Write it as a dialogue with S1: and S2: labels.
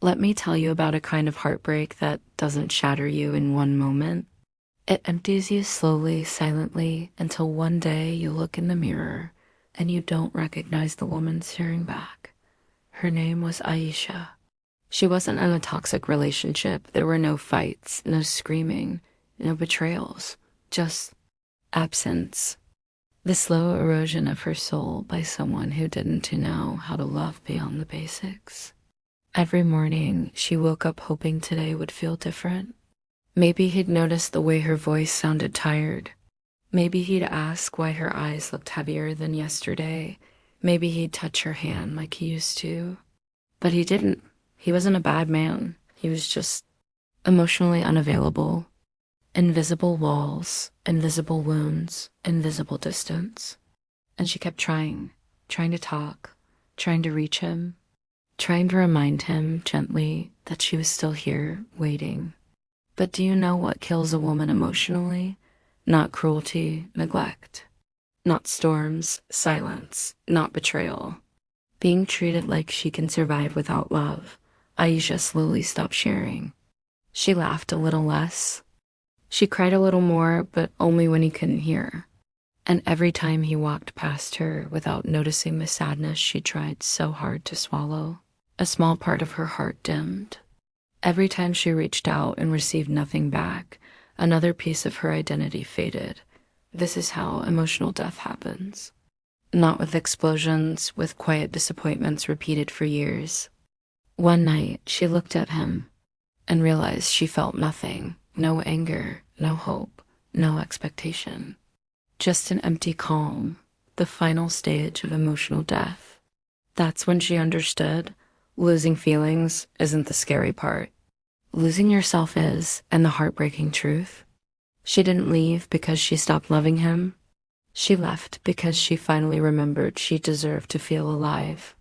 S1: Let me tell you about a kind of heartbreak that doesn't shatter you in one moment. It empties you slowly, silently, until one day you look in the mirror and you don't recognize the woman staring back. Her name was Aisha. She wasn't in a toxic relationship. There were no fights, no screaming, no betrayals, just absence. The slow erosion of her soul by someone who didn't know how to love beyond the basics. Every morning, she woke up hoping today would feel different. Maybe he'd notice the way her voice sounded tired. Maybe he'd ask why her eyes looked heavier than yesterday. Maybe he'd touch her hand like he used to. But he didn't. He wasn't a bad man. He was just emotionally unavailable. Invisible walls, invisible wounds, invisible distance. And she kept trying to talk, trying to reach him, trying to remind him gently that she was still here, waiting. But do you know what kills a woman emotionally? Not cruelty, neglect. Not storms, silence. Not betrayal. Being treated like she can survive without love. Aisha slowly stopped sharing. She laughed a little less. She cried a little more, but only when he couldn't hear. And every time he walked past her without noticing the sadness she tried so hard to swallow, a small part of her heart dimmed. Every time she reached out and received nothing back, another piece of her identity faded. This is how emotional death happens. Not with explosions, with quiet disappointments repeated for years. One night, she looked at him and realized she felt nothing. No anger, no hope, no expectation. Just an empty calm, the final stage of emotional death. That's when she understood losing feelings isn't the scary part. Losing yourself is, and the heartbreaking truth. She didn't leave because she stopped loving him. She left because she finally remembered she deserved to feel alive.